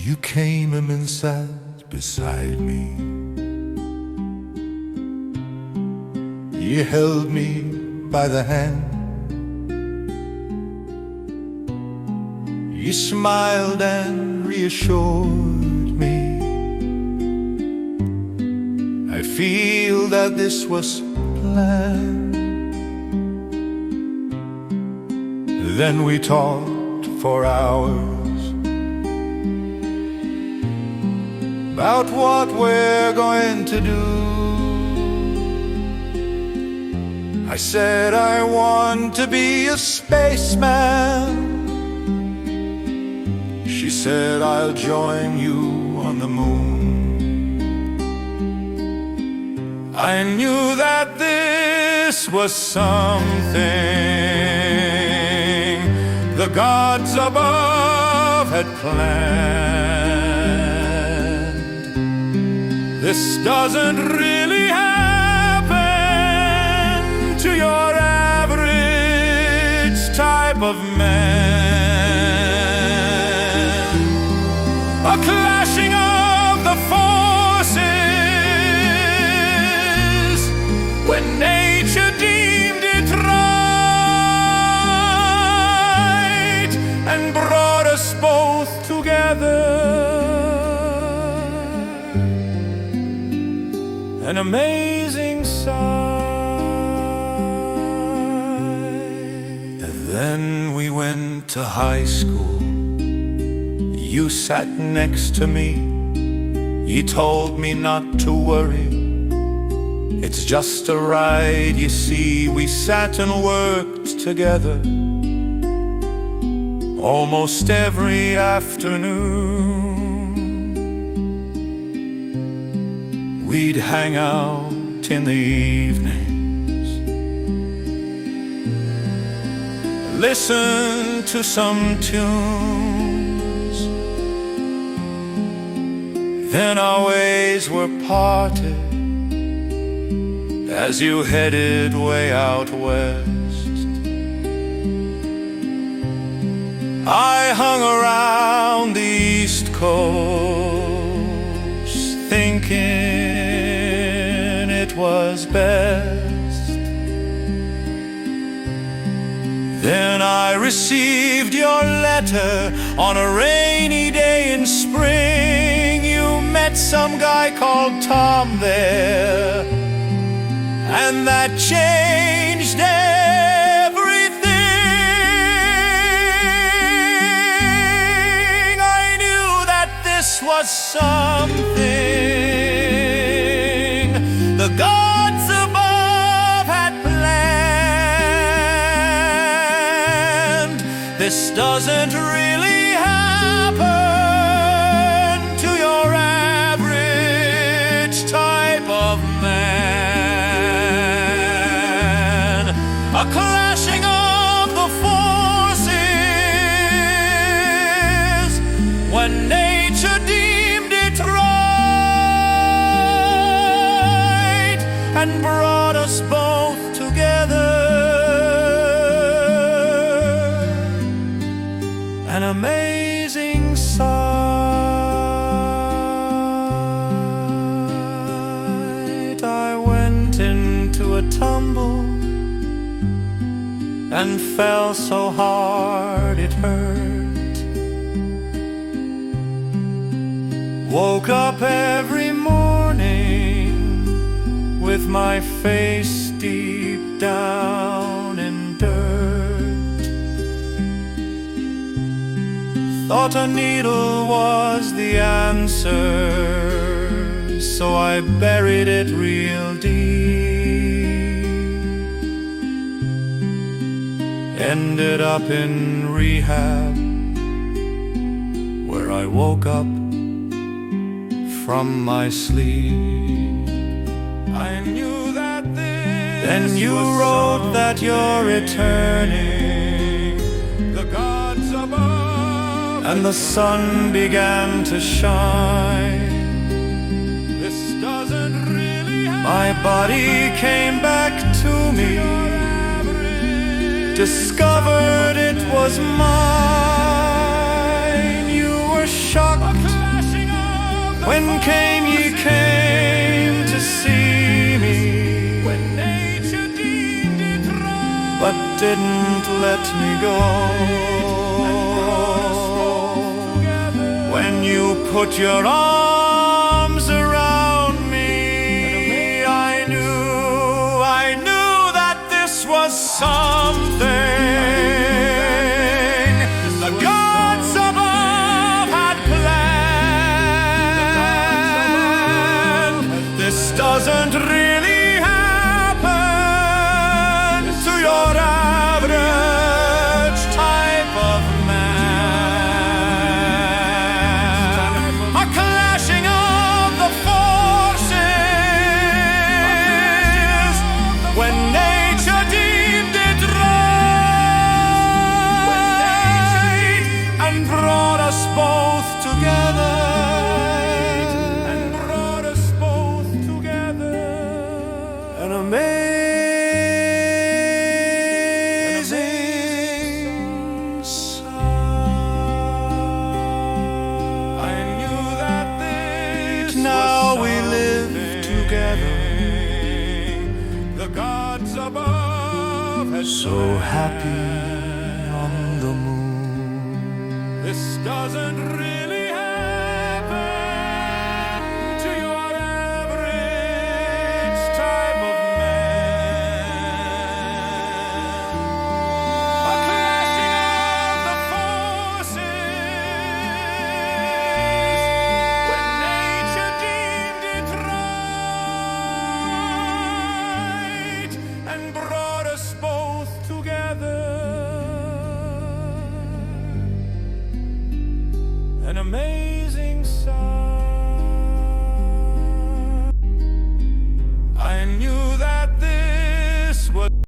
You came and sat beside me. You held me by the hand. You smiled and reassured me. I feel that this was planned. Then we talked for hours about what we're going to do. I said I want to be a spaceman. She said I'll join you on the moon. I knew that this was something the gods above had planned. This doesn't really happen to your average type of man. A clashing of the forces when nature deemed it right and brought us both together. An amazing sight. And then we went to high school. You sat next to me. You told me not to worry. It's just a ride, you see. We sat and worked together almost every afternoon. We'd hang out in the evenings, listen to some tunes. Then our ways were parted as you headed way out west. I hung around the East Coast, thinking it was best. Then I received your letter on a rainy day in spring. You met some guy called Tom there, and that changed everything. I knew that this was something the gods above had planned. This doesn't really happen to your average type of man. A clashing of the forces when nature deemed it right and brought us both together. An amazing sight. I went into a tumble and fell so hard it hurt. Woke up every morning with my face deep down in dirt. Thought a needle was the answer, so I buried it real deep. Ended up in rehab, where I woke up from my sleep. I knew that this. Then you wrote that you're returning, the gods above, and the sun began to shine. This doesn't really happen. My body came back to me, discovered it was mine. You were shocked didn't let me go. When you put your arms around me, I knew that this was something the gods above had planned. This doesn't really happen to your average type of man. A clashing of the forces when nature deemed it right and brought us both together. An amazing song. I knew that this now we live together. The gods above had so happy on the moon. This doesn't really